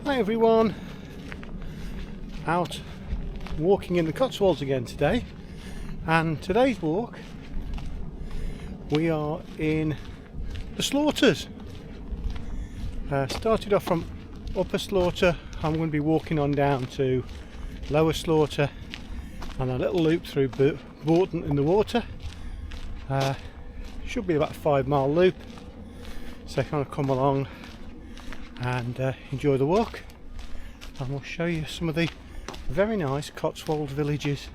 Hi everyone, out walking in the Cotswolds again today, and today's walk we are in the Slaughters. Started off from Upper Slaughter. I'm going to be walking on down to Lower Slaughter and a little loop through Bourton-on-the-water. Should be about a 5-mile loop, so kind of come along and enjoy the walk, and we'll show you some of the very nice Cotswold villages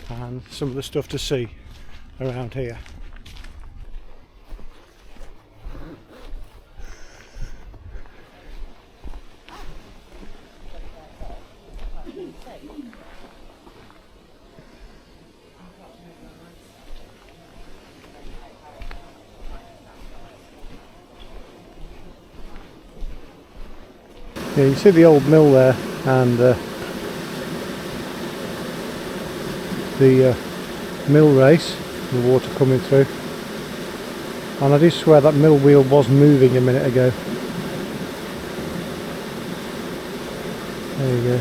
and some of the stuff to see around here. Yeah, you see the old mill there, and the mill race, the water coming through, and I do swear that mill wheel was moving a minute ago. There you go.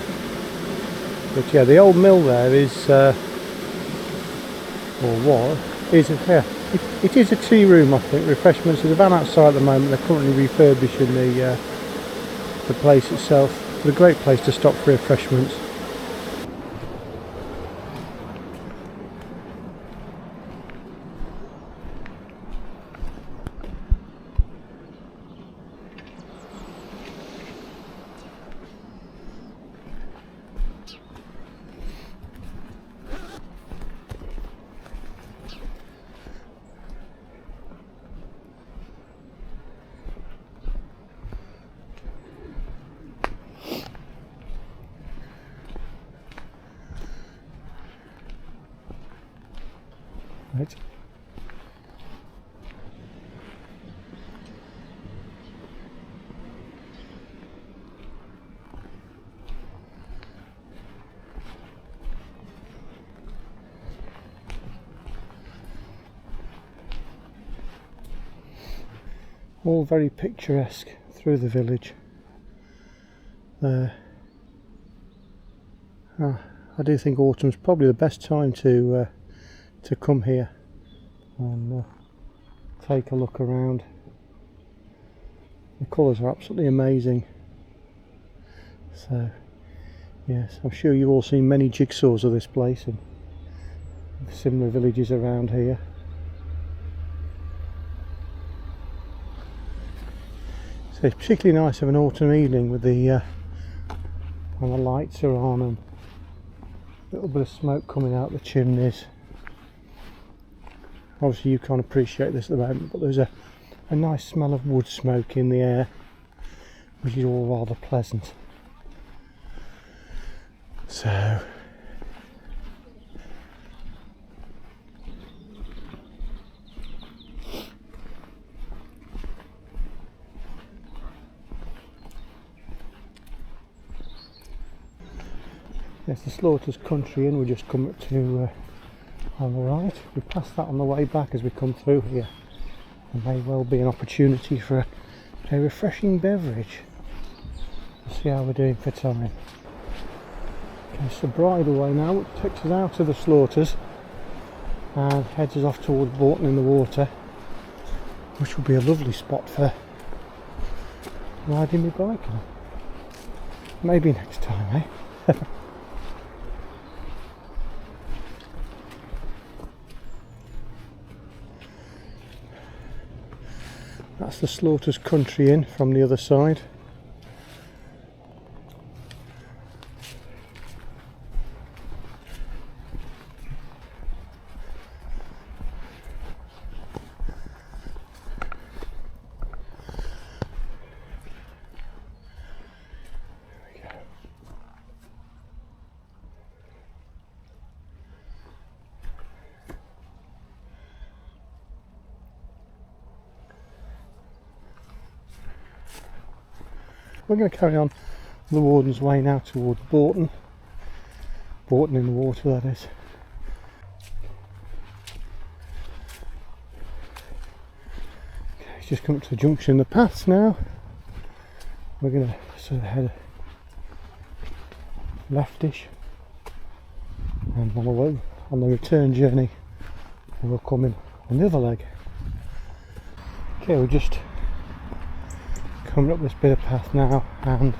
But yeah, the old mill there is, or what, is it? Yeah, it is a tea room, I think. Refreshments. There's a van outside at the moment. They're currently refurbishing the place itself. It's a great place to stop for refreshments. Right. All very picturesque through the village. I do think autumn's probably the best time to come here and take a look around. The colours are absolutely amazing. So yes, I'm sure you've all seen many jigsaws of this place and similar villages around here. So it's particularly nice of an autumn evening with the when the lights are on and a little bit of smoke coming out the chimneys. Obviously you can't appreciate this at the moment, but there's a nice smell of wood smoke in the air, which is all rather pleasant. So yes, the Slaughter's Country Inn we just come up to on the right. We passed that on the way back as we come through here. There may well be an opportunity for a refreshing beverage. We'll see how we're doing for time. Okay, it's the bridleway now, which takes us out of the Slaughters and heads us off towards Bourton-on-the-water, which will be a lovely spot for riding my bike on. Maybe next time, eh? That's the Slaughter's Country Inn from the other side. We're going to carry on the Warden's Way now towards Bourton. Bourton-on-the-water, that is. Okay, it's just come to the junction of the paths now. We're going to sort of head leftish, and on the return journey we'll come in on the other leg. Okay, we're just coming up this bit of path now and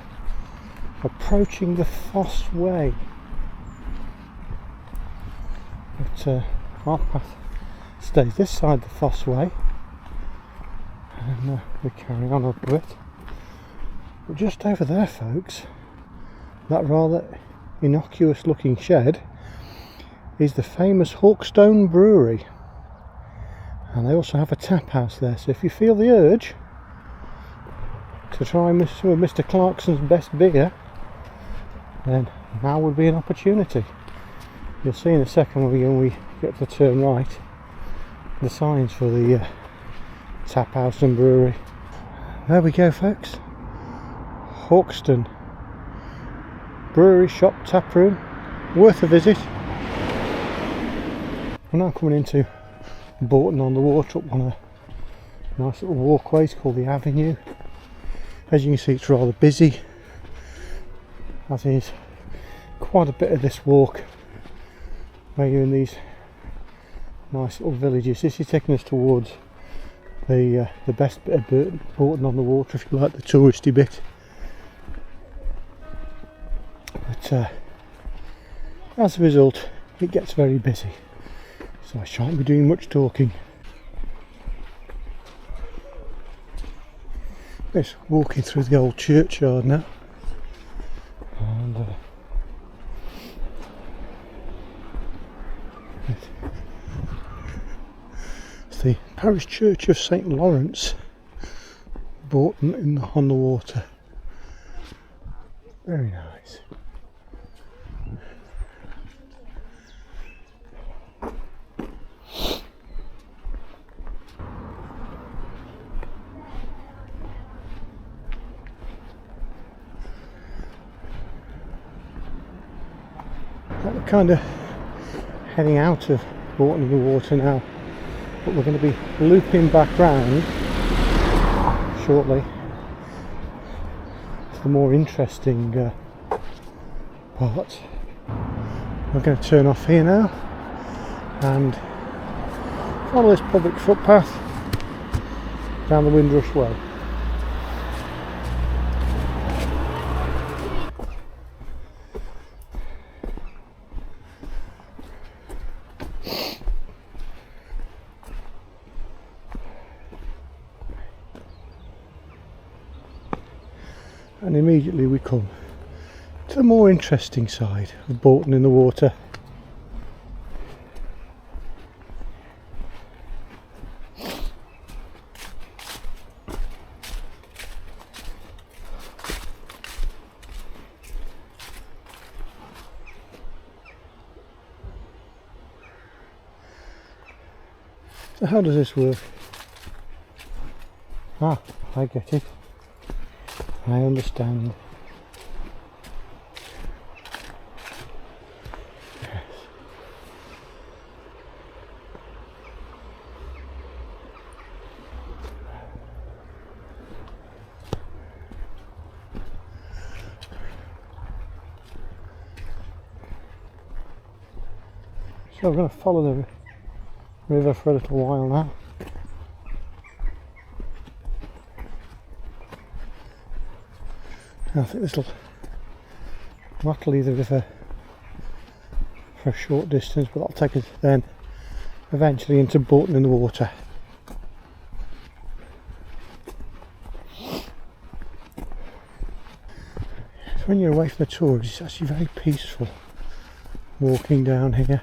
approaching the Foss Way. But our path stays this side the Foss Way, and we carry on up a bit. But just over there, folks, that rather innocuous looking shed is the famous Hawkstone Brewery, and they also have a tap house there, so if you feel the urge to try some of Mr. Clarkson's best beer, then now would be an opportunity. You'll see in a second when we get to turn right the signs for the tap house and brewery. There we go, folks. Hawkstone Brewery Shop Tap Room, worth a visit. We're now coming into Bourton-on-the-water up on a nice little walkway called the Avenue. As you can see, it's rather busy, as is quite a bit of this walk where you're in these nice little villages. This is taking us towards the best bit of Bourton-on-the-water, if you like, the touristy bit. But as a result, it gets very busy, so I shan't be doing much talking. Just walking through the old churchyard now, and it's the Parish Church of St. Lawrence, Bourton-on-the-water. Very nice. We're kind of heading out of Bourton-on-the-water now, but we're going to be looping back round shortly. It's the more interesting part. We're going to turn off here now and follow this public footpath down the Windrush Walk. And immediately we come to the more interesting side of Bourton-in-the-water. So how does this work? Ah, I get it. I understand. Yes. So we're going to follow the river for a little while now. I think this will rattle the river for a short distance, but that'll take us then eventually into Bourton-in-the-water. So when you're away from the tourists, it's actually very peaceful walking down here.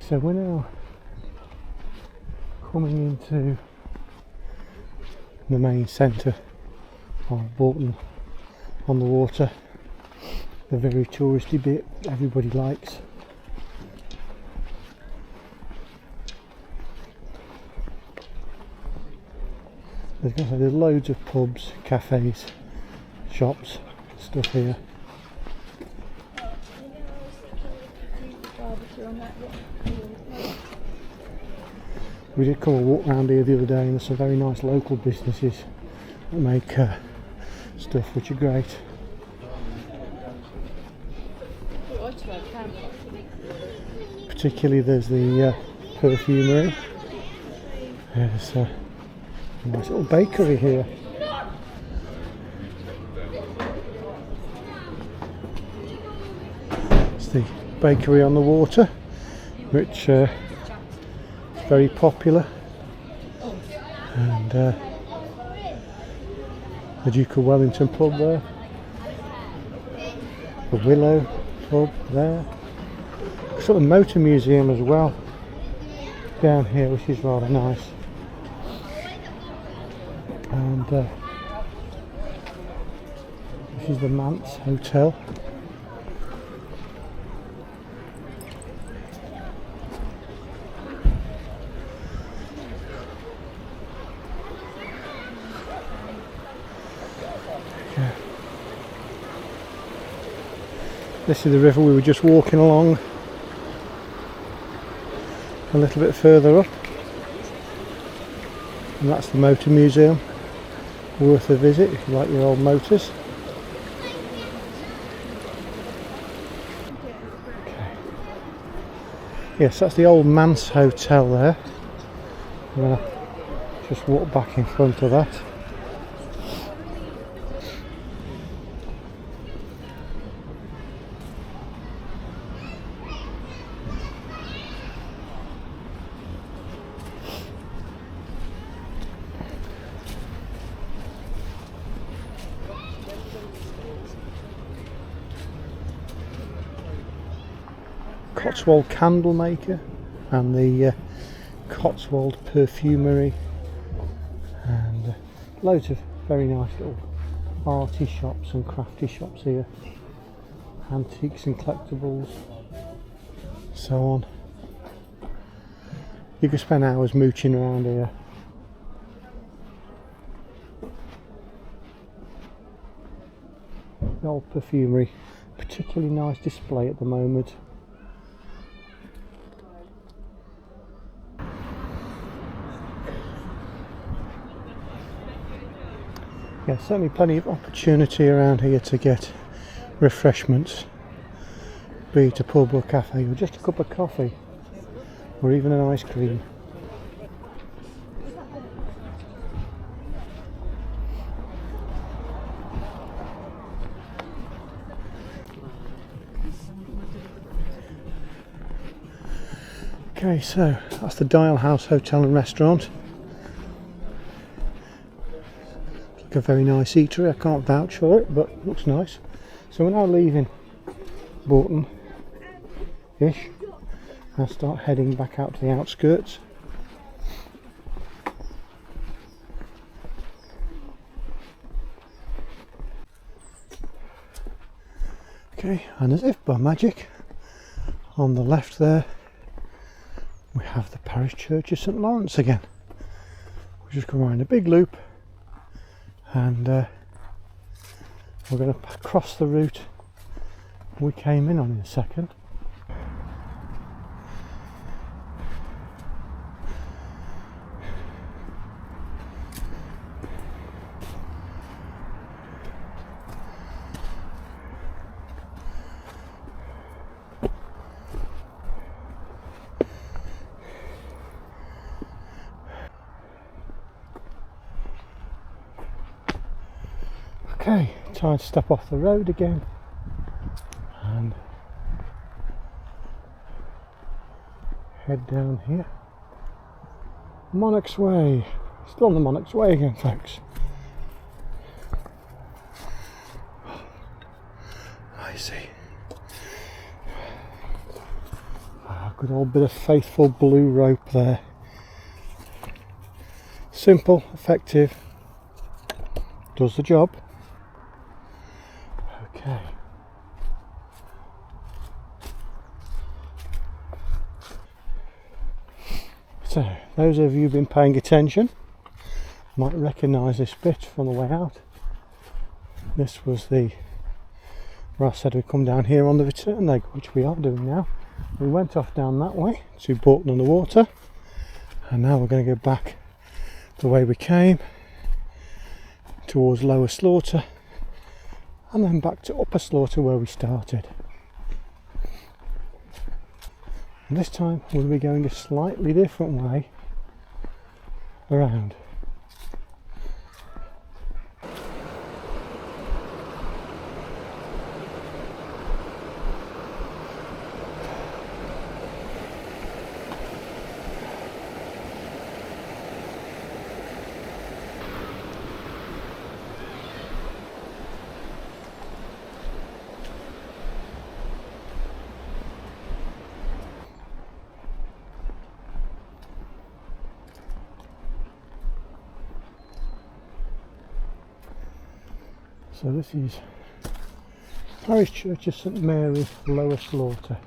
So we're now coming into the main centre of Bourton-on-the-water. the very touristy bit everybody likes. There's loads of pubs, cafes, shops, stuff here. We did come and walk around here the other day, and there's some very nice local businesses that make stuff which are great. Particularly there's the perfumery. There's a nice little bakery here. It's the bakery on the water, which is very popular, and the Duke of Wellington pub there, the Willow pub there. Sort of motor museum as well down here, which is rather nice. And this is the Manse Hotel. Okay. This is the river we were just walking along. A little bit further up, and that's the motor museum. Worth a visit if you like your old motors. Okay. Yes, that's the old Manse Hotel there. I'm going to just walk back in front of that. Cotswold candle maker and the Cotswold perfumery, and loads of very nice little arty shops and crafty shops here, antiques and collectibles, so on. You could spend hours mooching around here. The old perfumery, particularly nice display at the moment. Yeah, certainly plenty of opportunity around here to get refreshments, be it a pub or cafe or just a cup of coffee or even an ice cream. Okay, so that's the Dial House Hotel and Restaurant. A very nice eatery. I can't vouch for it, but it looks nice. So we're now leaving Bourton-ish and start heading back out to the outskirts. Okay, and as if by magic, on the left there we have the Parish Church of St Lawrence again. We'll just go around a big loop, and we're going to cross the route we came in on in a second. Okay, time to step off the road again and head down here. Monarch's Way. Still on the Monarch's Way again, folks. I see. A good old bit of faithful blue rope there. Simple, effective, does the job. Okay, So those of you who've been paying attention might recognise this bit from the way out. This was the where I said we'd come down here on the return leg, which we are doing now. We went off down that way to Bourton-on-the-water, and now we're going to go back the way we came towards Lower Slaughter, and then back to Upper Slaughter where we started. And this time we'll be going a slightly different way around. So this is Parish Church of St Mary, Lower Slaughter.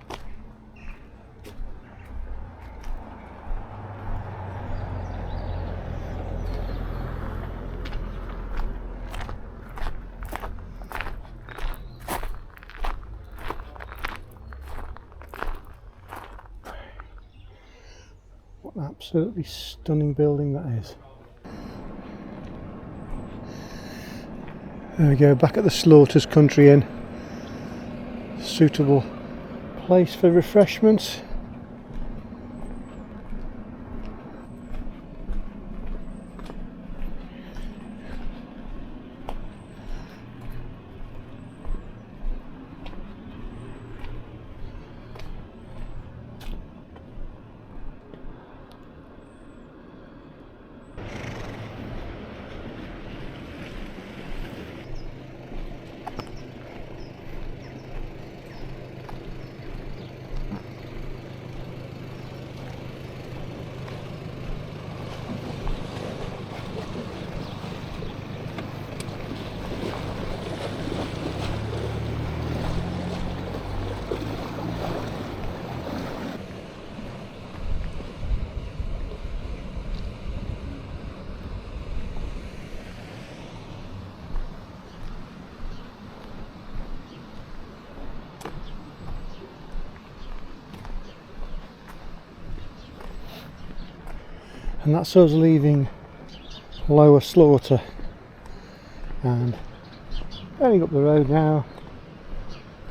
What an absolutely stunning building that is. There we go, back at the Slaughter's Country Inn. Suitable place for refreshments. And that's us leaving Lower Slaughter and heading up the road now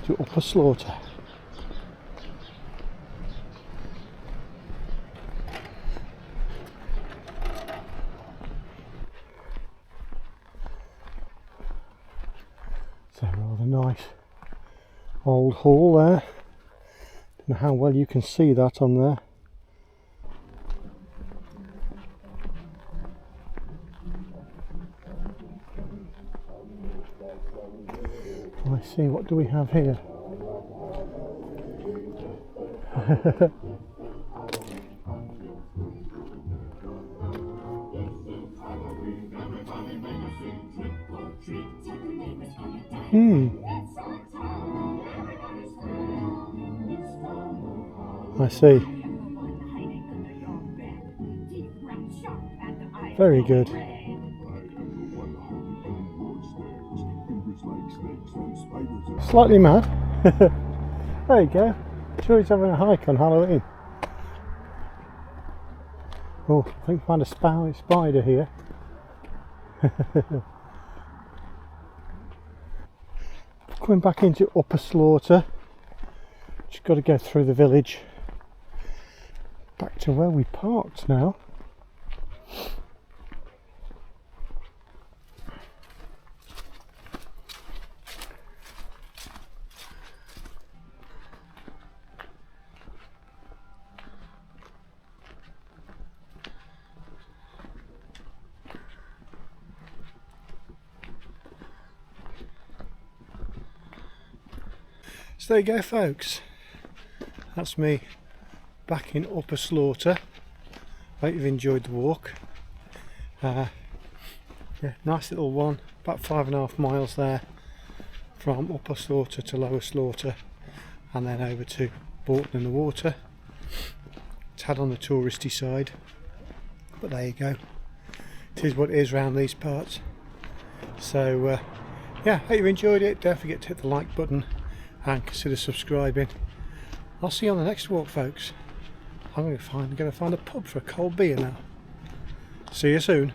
to Upper Slaughter. So rather nice old hall there. Don't know how well you can see that on there. I see, what do we have here? I see. Very good. Slightly mad. There you go. Sure he's having a hike on Halloween. Oh, I think I found a spider here. Coming back into Upper Slaughter. Just got to go through the village. Back to where we parked now. So there you go, folks. That's me back in Upper Slaughter. Hope you've enjoyed the walk. Yeah, nice little one, about 5.5 miles there from Upper Slaughter to Lower Slaughter, and then over to Bourton-on-the-water. tad on the touristy side, but there you go. It is what it is around these parts. So yeah, hope you enjoyed it. Don't forget to hit the like button and consider subscribing. I'll see you on the next walk, folks. I'm going to find a pub for a cold beer now. See you soon.